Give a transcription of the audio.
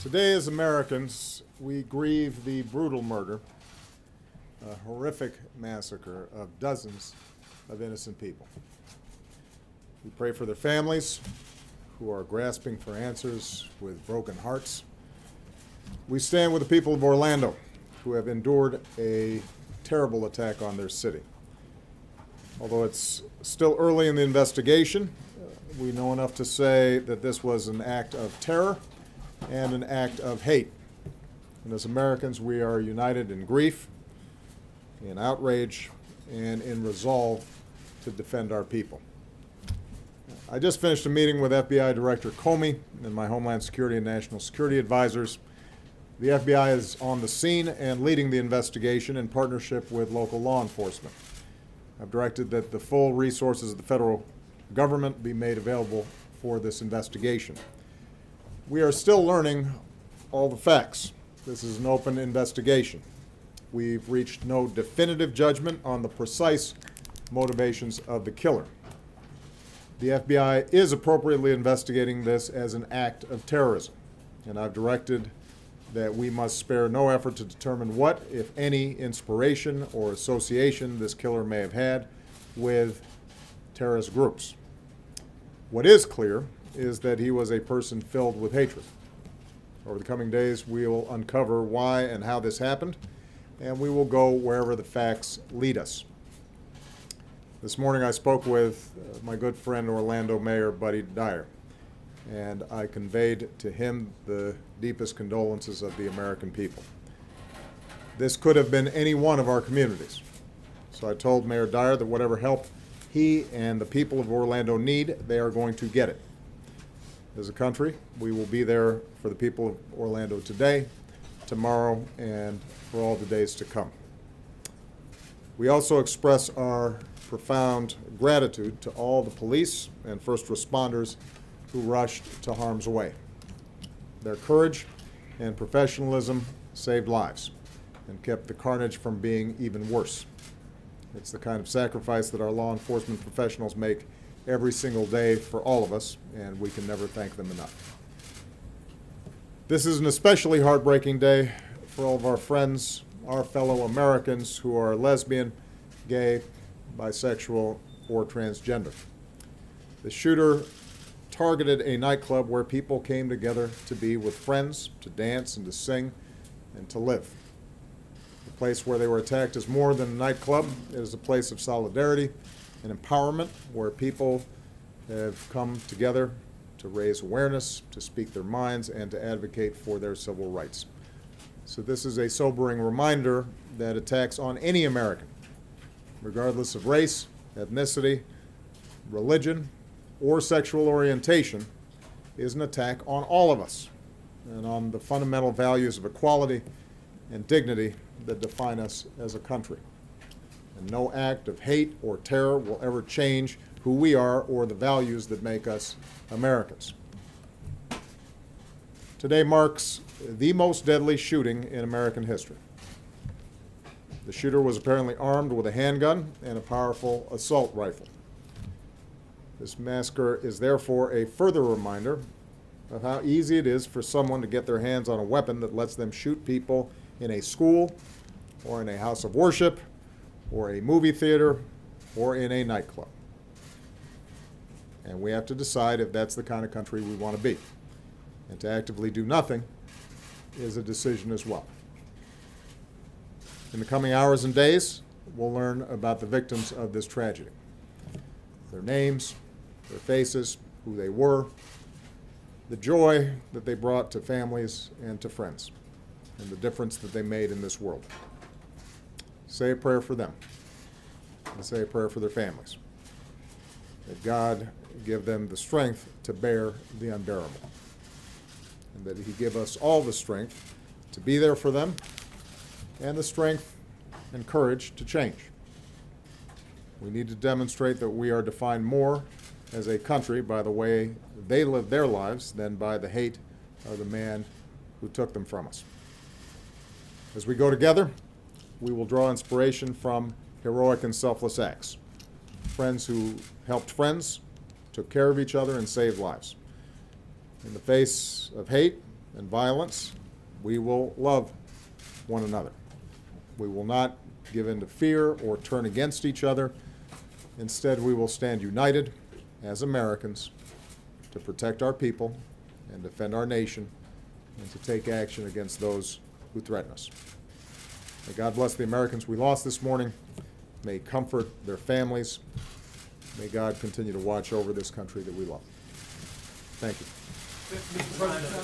Today, as Americans, we grieve the brutal murder, a horrific massacre of dozens of innocent people. We pray for their families who are grasping for answers with broken hearts. We stand with the people of Orlando who have endured a terrible attack on their city. Although it's still early in the investigation, we know enough to say that this was an act of terror and an act of hate. And as Americans, we are united in grief, in outrage, and in resolve to defend our people. I just finished a meeting with FBI Director Comey and my Homeland Security and National Security advisors. The FBI is on the scene and leading the investigation in partnership with local law enforcement. I've directed that the full resources of the federal government be made available for this investigation. We are still learning all the facts. This is an open investigation. We've reached no definitive judgment on the precise motivations of the killer. The FBI is appropriately investigating this as an act of terrorism, and I've directed that we must spare no effort to determine what, if any, inspiration or association this killer may have had with terrorist groups. What is clear is that he was a person filled with hatred. Over the coming days, we will uncover why and how this happened, and we will go wherever the facts lead us. This morning I spoke with my good friend Orlando Mayor Buddy Dyer, and I conveyed to him the deepest condolences of the American people. This could have been any one of our communities. So I told Mayor Dyer that whatever help he and the people of Orlando need, they are going to get it. As a country, we will be there for the people of Orlando today, tomorrow, and for all the days to come. We also express our profound gratitude to all the police and first responders who rushed to harm's way. Their courage and professionalism saved lives and kept the carnage from being even worse. It's the kind of sacrifice that our law enforcement professionals make every single day for all of us, and we can never thank them enough. This is an especially heartbreaking day for all of our friends, our fellow Americans who are lesbian, gay, bisexual, or transgender. The shooter targeted a nightclub where people came together to be with friends, to dance and to sing and to live. The place where they were attacked is more than a nightclub. It is a place of solidarity and empowerment where people have come together to raise awareness, to speak their minds, and to advocate for their civil rights. So this is a sobering reminder that attacks on any American, regardless of race, ethnicity, religion, or sexual orientation, is an attack on all of us and on the fundamental values of equality and dignity that define us as a country. And no act of hate or terror will ever change who we are or the values that make us Americans. Today marks the most deadly shooting in American history. The shooter was apparently armed with a handgun and a powerful assault rifle. This massacre is therefore a further reminder of how easy it is for someone to get their hands on a weapon that lets them shoot people in a school or in a house of worship or a movie theater or in a nightclub. And we have to decide if that's the kind of country we want to be. And to actively do nothing is a decision as well. In the coming hours and days, we'll learn about the victims of this tragedy. Their names, their faces, who they were, the joy that they brought to families and to friends, and the difference that they made in this world. Say a prayer for them, and say a prayer for their families. That God give them the strength to bear the unbearable, and that He give us all the strength to be there for them, and the strength and courage to change. We need to demonstrate that we are defined more as a country by the way they live their lives than by the hate of the man who took them from us. As we go together, we will draw inspiration from heroic and selfless acts. Friends who helped friends, took care of each other, and saved lives. In the face of hate and violence, we will love one another. We will not give in to fear or turn against each other. Instead, we will stand united as Americans to protect our people and defend our nation and to take action against those who threaten us. May God bless the Americans we lost this morning. May He comfort their families. May God continue to watch over this country that we love. Thank you. Mr. President,